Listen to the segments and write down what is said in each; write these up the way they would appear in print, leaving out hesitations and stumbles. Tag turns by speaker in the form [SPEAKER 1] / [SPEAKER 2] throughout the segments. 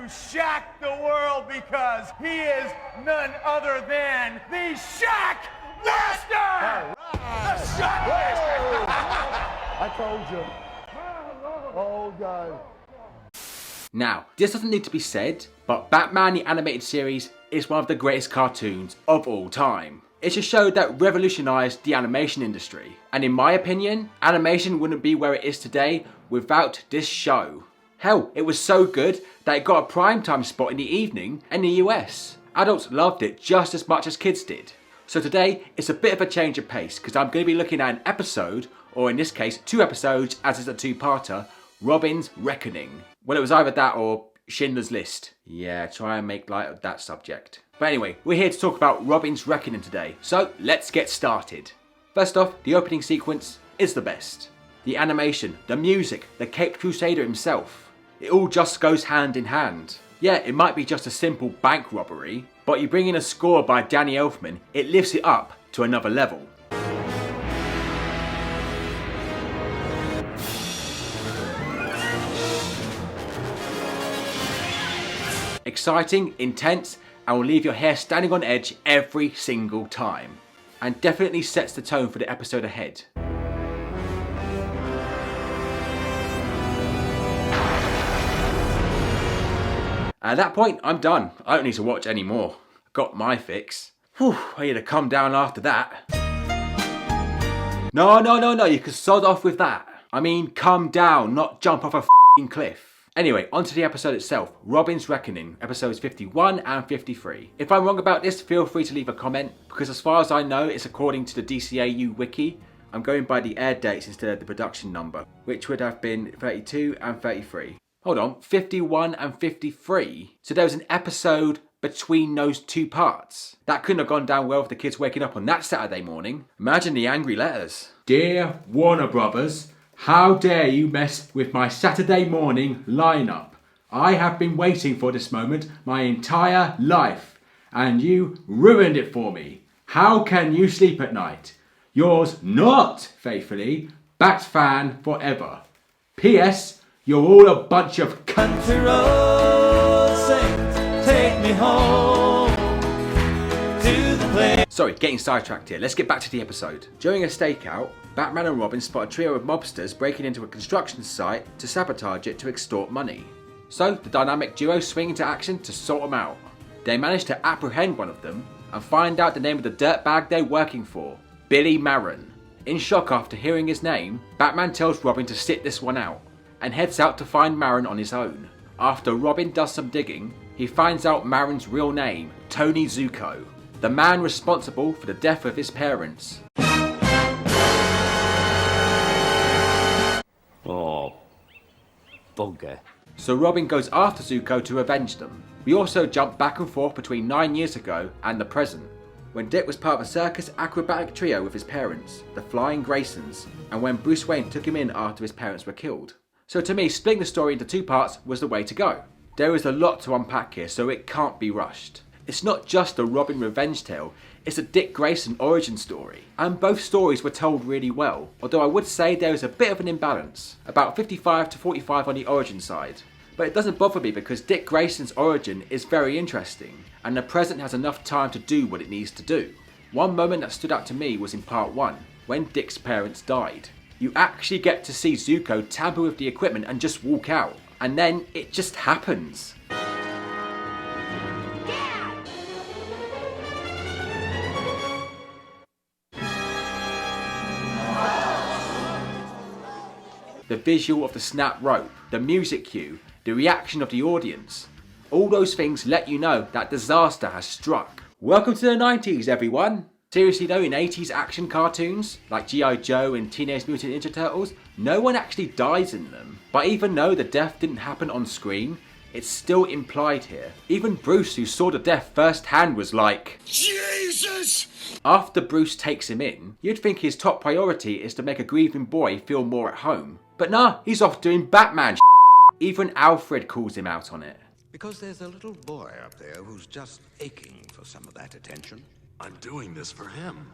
[SPEAKER 1] shock the world because he is none other than the Shock Master! The Shock Master!
[SPEAKER 2] I told you. Oh, God.
[SPEAKER 3] Now, this doesn't need to be said, but Batman the Animated Series is one of the greatest cartoons of all time. It's a show that revolutionised the animation industry, and in my opinion, animation wouldn't be where it is today without this show. Hell, it was so good that it got a primetime spot in the evening in the US. Adults loved it just as much as kids did. So today, it's a bit of a change of pace because I'm going to be looking at an episode, or in this case, 2 episodes as it's a 2-parter, Robin's Reckoning. Well, it was either that or Schindler's List. Yeah, try and make light of that subject. But anyway, we're here to talk about Robin's Reckoning today, so let's get started. First off, the opening sequence is the best. The animation, the music, the Caped Crusader himself. It all just goes hand in hand. Yeah, it might be just a simple bank robbery, but you bring in a score by Danny Elfman, it lifts it up to another level. Exciting, intense, and will leave your hair standing on edge every single time. And definitely sets the tone for the episode ahead. At that point, I'm done. I don't need to watch any more. Got my fix. Whew, I need to calm down after that. No, you can sod off with that. I mean, calm down, not jump off a f***ing cliff. Anyway, onto the episode itself, Robin's Reckoning, episodes 51 and 53. If I'm wrong about this, feel free to leave a comment, because as far as I know, it's according to the DCAU wiki. I'm going by the air dates instead of the production number, which would have been 32 and 33. Hold on, 51 and 53? So there was an episode between those 2 parts. That couldn't have gone down well with the kids waking up on that Saturday morning. Imagine the angry letters. Dear Warner Brothers, how dare you mess with my Saturday morning lineup? I have been waiting for this moment my entire life, and you ruined it for me. How can you sleep at night? Yours not faithfully, Bat fan forever. P.S. You're all a bunch of
[SPEAKER 4] Country road saints, take me home to the place.
[SPEAKER 3] Sorry, getting sidetracked here. Let's get back to the episode. During a stakeout, Batman and Robin spot a trio of mobsters breaking into a construction site to sabotage it to extort money. So the dynamic duo swing into action to sort them out. They manage to apprehend one of them and find out the name of the dirtbag they're working for, Billy Maron. In shock after hearing his name, Batman tells Robin to sit this one out and heads out to find Maron on his own. After Robin does some digging, he finds out Maron's real name, Tony Zuko, the man responsible for the death of his parents.
[SPEAKER 5] Oh, bugger.
[SPEAKER 3] So Robin goes after Zuko to avenge them. We also jump back and forth between 9 years ago and the present, when Dick was part of a circus acrobatic trio with his parents, the Flying Graysons, and when Bruce Wayne took him in after his parents were killed. So to me, splitting the story into 2 parts was the way to go. There is a lot to unpack here, so it can't be rushed. It's not just a Robin revenge tale, it's a Dick Grayson origin story. And both stories were told really well, although I would say there is a bit of an imbalance, about 55 to 45 on the origin side. But it doesn't bother me because Dick Grayson's origin is very interesting, and the present has enough time to do what it needs to do. One moment that stood out to me was in part 1, when Dick's parents died. You actually get to see Zuko tamper with the equipment and just walk out, and then it just happens. The visual of the snap rope, the music cue, the reaction of the audience. All those things let you know that disaster has struck. Welcome to the 90s, everyone. Seriously though, in 80s action cartoons, like G.I. Joe and Teenage Mutant Ninja Turtles, no one actually dies in them. But even though the death didn't happen on screen, it's still implied here. Even Bruce, who saw the death firsthand, was like, Jesus! After Bruce takes him in, you'd think his top priority is to make a grieving boy feel more at home. But nah, he's off doing Batman shit. Even Alfred calls him out on it.
[SPEAKER 6] Because there's a little boy up there who's just aching for some of that attention.
[SPEAKER 7] I'm doing this for him.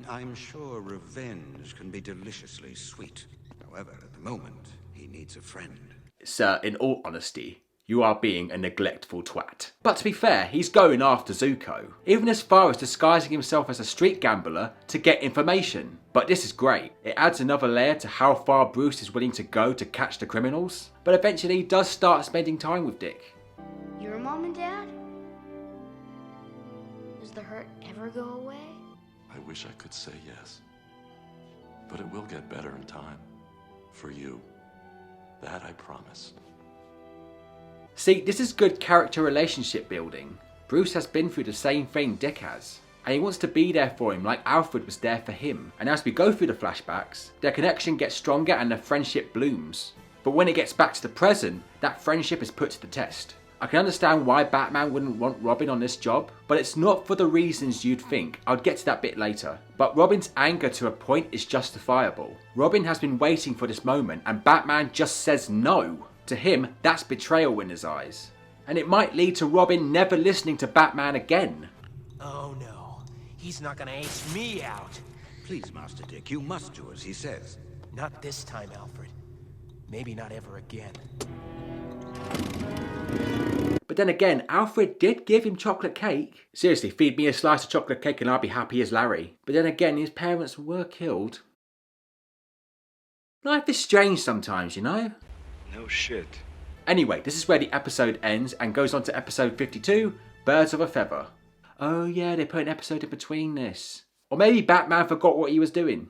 [SPEAKER 6] I'm sure revenge can be deliciously sweet. However, at the moment, he needs a friend.
[SPEAKER 3] Sir, in all honesty, you are being a neglectful twat. But to be fair, he's going after Zuko, even as far as disguising himself as a street gambler to get information. But this is great. It adds another layer to how far Bruce is willing to go to catch the criminals, but eventually he does start spending time with Dick.
[SPEAKER 8] Your mom and dad? Does the hurt ever go away?
[SPEAKER 7] I wish I could say yes. But it will get better in time. For you. That I promise.
[SPEAKER 3] See, this is good character relationship building. Bruce has been through the same thing Dick has, and he wants to be there for him like Alfred was there for him. And as we go through the flashbacks, their connection gets stronger and their friendship blooms. But when it gets back to the present, that friendship is put to the test. I can understand why Batman wouldn't want Robin on this job, but it's not for the reasons you'd think. I'll get to that bit later. But Robin's anger to a point is justifiable. Robin has been waiting for this moment and Batman just says no. To him, that's betrayal in his eyes. And it might lead to Robin never listening to Batman again.
[SPEAKER 9] Oh no, he's not gonna ace me out.
[SPEAKER 6] Please, Master Dick, you must do as he says.
[SPEAKER 9] Not this time, Alfred. Maybe not ever again.
[SPEAKER 3] But then again, Alfred did give him chocolate cake. Seriously, feed me a slice of chocolate cake and I'll be happy as Larry. But then again, his parents were killed. Life is strange sometimes, you know?
[SPEAKER 10] No shit.
[SPEAKER 3] Anyway, this is where the episode ends and goes on to episode 52, Birds of a Feather. Oh yeah, they put an episode in between this. Or maybe Batman forgot what he was doing.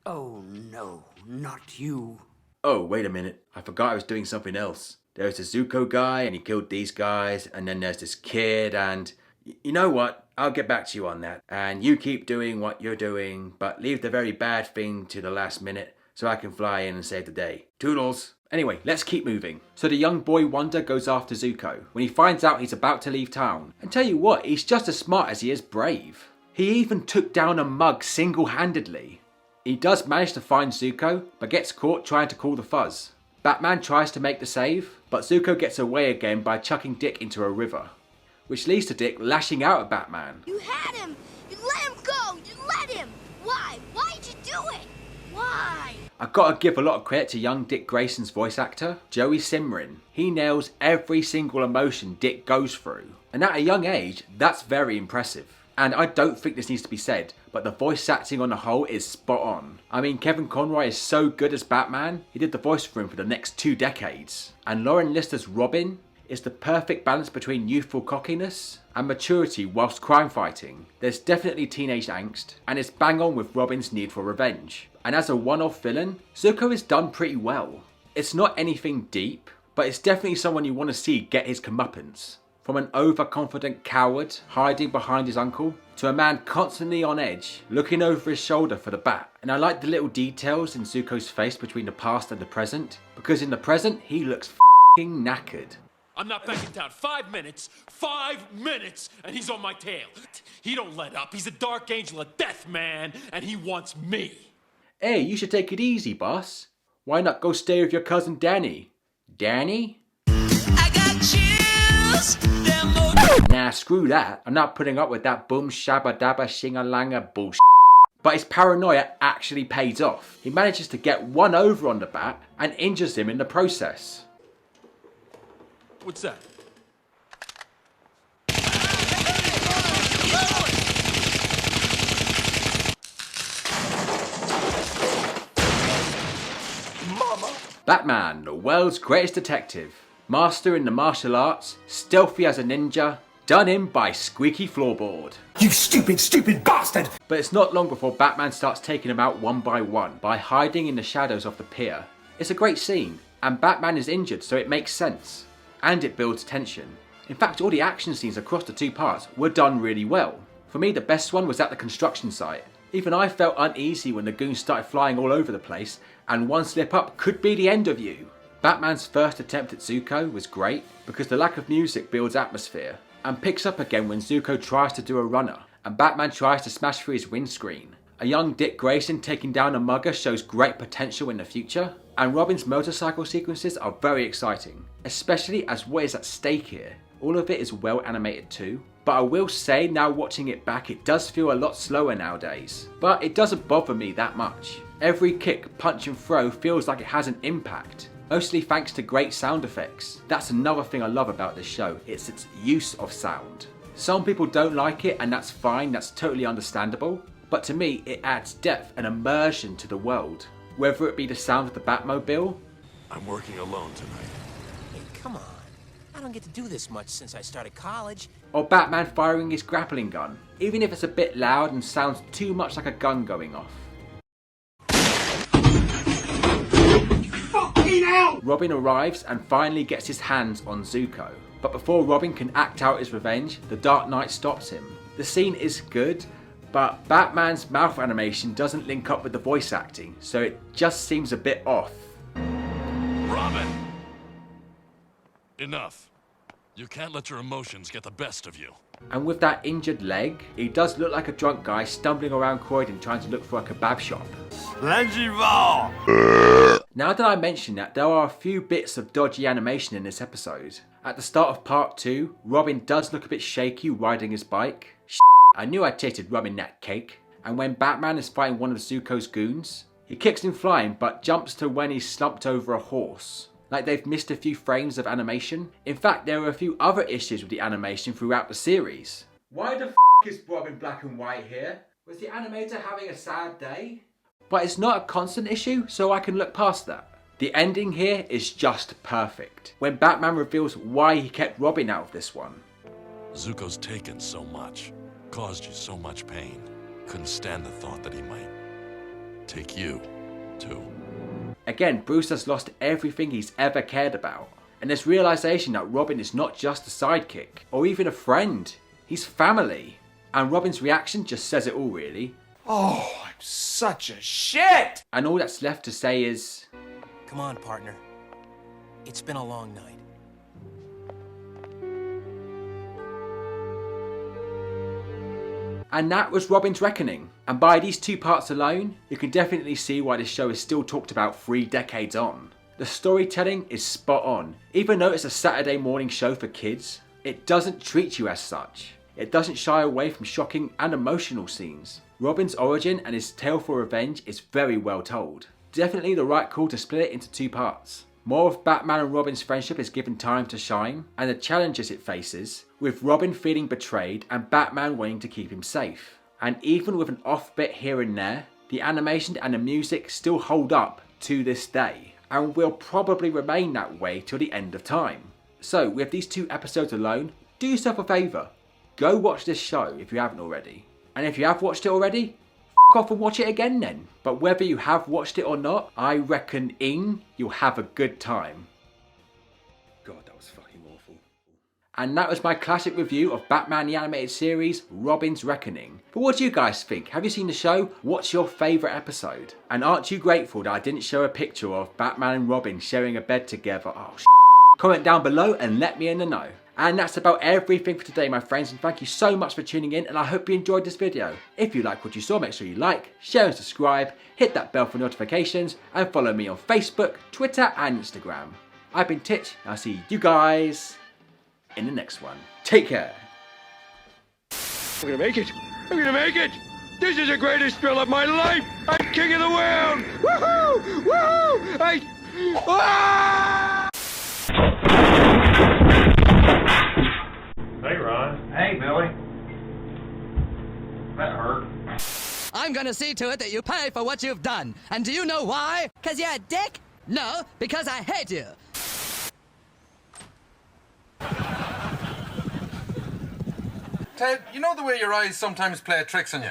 [SPEAKER 11] Oh no, not you.
[SPEAKER 3] Oh, wait a minute. I forgot I was doing something else. There's the Zuko guy and he killed these guys, and then there's this kid, and you know what? I'll get back to you on that. And you keep doing what you're doing, but leave the very bad thing to the last minute so I can fly in and save the day. Toodles. Anyway, let's keep moving. So the young boy Wonder goes after Zuko when he finds out he's about to leave town. And tell you what, he's just as smart as he is brave. He even took down a mug single-handedly. He does manage to find Zuko, but gets caught trying to call the fuzz. Batman tries to make the save, but Zuko gets away again by chucking Dick into a river, which leads to Dick lashing out at Batman.
[SPEAKER 8] You had him! You let him go! You let him! Why? Why'd you do it? Why?
[SPEAKER 3] I've got to give a lot of credit to young Dick Grayson's voice actor, Joey Simrin. He nails every single emotion Dick goes through. And at a young age, that's very impressive. And I don't think this needs to be said, but the voice acting on the whole is spot on. I mean, Kevin Conroy is so good as Batman, he did the voice for him for the next 2 decades. And Lauren Lister's Robin is the perfect balance between youthful cockiness and maturity whilst crime fighting. There's definitely teenage angst, and it's bang on with Robin's need for revenge. And as a one-off villain, Zuko is done pretty well. It's not anything deep, but it's definitely someone you want to see get his comeuppance. From an overconfident coward hiding behind his uncle, to a man constantly on edge, looking over his shoulder for the bat. And I like the little details in Zuko's face between the past and the present, because in the present, he looks f***ing knackered.
[SPEAKER 12] I'm not backing down. 5 minutes, and he's on my tail. He don't let up. He's a dark angel of death, man, and he wants me.
[SPEAKER 3] Hey, you should take it easy, boss. Why not go stay with your cousin Danny? Danny?
[SPEAKER 4] I got chills.
[SPEAKER 3] Nah, screw that. I'm not putting up with that boom shabba dabba shingalanga bullshit. But his paranoia actually pays off. He manages to get one over on the bat and injures him in the process.
[SPEAKER 12] What's that?
[SPEAKER 9] Mama!
[SPEAKER 3] Batman, the world's greatest detective. Master in the martial arts, stealthy as a ninja, done in by squeaky floorboard.
[SPEAKER 11] You stupid bastard!
[SPEAKER 3] But it's not long before Batman starts taking them out one by hiding in the shadows of the pier. It's a great scene, and Batman is injured, so it makes sense. And it builds tension. In fact, all the action scenes across the 2 parts were done really well. For me, the best one was at the construction site. Even I felt uneasy when the goons started flying all over the place, and one slip up could be the end of you. Batman's first attempt at Zuko was great because the lack of music builds atmosphere, and picks up again when Zuko tries to do a runner, and Batman tries to smash through his windscreen. A young Dick Grayson taking down a mugger shows great potential in the future, and Robin's motorcycle sequences are very exciting, especially as what is at stake here. All of it is well animated too, but I will say now watching it back it does feel a lot slower nowadays, but it doesn't bother me that much. Every kick, punch and throw feels like it has an impact. mostly thanks to great sound effects. That's another thing I love about this show, it's its use of sound. Some people don't like it and that's fine, that's totally understandable. But to me, it adds depth and immersion to the world. Whether it be the sound of the Batmobile.
[SPEAKER 7] I'm working alone tonight.
[SPEAKER 9] Hey, come on. I don't get to do this much since I started college.
[SPEAKER 3] Or Batman firing his grappling gun, even if it's a bit loud and sounds too much like a gun going off. Robin arrives and finally gets his hands on Zuko. But before Robin can act out his revenge, the Dark Knight stops him. The scene is good, but Batman's mouth animation doesn't link up with the voice acting, so it just seems a bit off.
[SPEAKER 7] Robin! Enough. You can't let your emotions get the best of you.
[SPEAKER 3] And with that injured leg, he does look like a drunk guy stumbling around Croydon trying to look for a kebab shop. Now that I mention that, there are a few bits of dodgy animation in this episode. At the start of part 2, Robin does look a bit shaky riding his bike. I knew I tasted Robin that cake. And when Batman is fighting one of Zuko's goons, he kicks him flying but jumps to when he's slumped over a horse. Like they've missed a few frames of animation. In fact, there are a few other issues with the animation throughout the series. Why the f*** is Robin black and white here? Was the animator having a sad day? But it's not a constant issue, so I can look past that. The ending here is just perfect. When Batman reveals why he kept Robin out of this one.
[SPEAKER 7] Zuko's taken so much, caused you so much pain. Couldn't stand the thought that he might take you, too.
[SPEAKER 3] Again, Bruce has lost everything he's ever cared about. And this realization that Robin is not just a sidekick, or even a friend. He's family. And Robin's reaction just says it all really.
[SPEAKER 1] Oh, I'm such a shit!
[SPEAKER 3] And all that's left to say is...
[SPEAKER 9] Come on, partner. It's been a long night.
[SPEAKER 3] And that was Robin's Reckoning. And by these 2 parts alone, you can definitely see why this show is still talked about 3 decades on. The storytelling is spot on. Even though it's a Saturday morning show for kids, it doesn't treat you as such. It doesn't shy away from shocking and emotional scenes. Robin's origin and his tale for revenge is very well told. Definitely the right call to split it into 2 parts. More of Batman and Robin's friendship is given time to shine, and the challenges it faces, with Robin feeling betrayed and Batman wanting to keep him safe. And even with an off bit here and there, the animation and the music still hold up to this day, and will probably remain that way till the end of time. So with these 2 episodes alone, do yourself a favour. Go watch this show if you haven't already. And if you have watched it already, f*** off and watch it again then. But whether you have watched it or not, I reckon you'll have a good time. God, that was fucking awful. And that was my classic review of Batman the Animated Series, Robin's Reckoning. But what do you guys think? Have you seen the show? What's your favourite episode? And aren't you grateful that I didn't show a picture of Batman and Robin sharing a bed together? Oh, comment down below and let me in the know. And that's about everything for today, my friends, and thank you so much for tuning in, and I hope you enjoyed this video. If you like what you saw, make sure you like, share and subscribe, hit that bell for notifications, and follow me on Facebook, Twitter and Instagram. I've been Titch, and I'll see you guys in the next one. Take care.
[SPEAKER 2] I'm gonna make it! I'm gonna make it! This is the greatest thrill of my life! I'm king of the world! Woohoo! Woohoo!
[SPEAKER 1] Hey, Ron. Hey, Billy. That hurt.
[SPEAKER 10] I'm gonna see to it that you pay for what you've done. And do you know why? 'Cause you're a dick? No, because I hate you.
[SPEAKER 13] Ted, you know the way your eyes sometimes play tricks on you?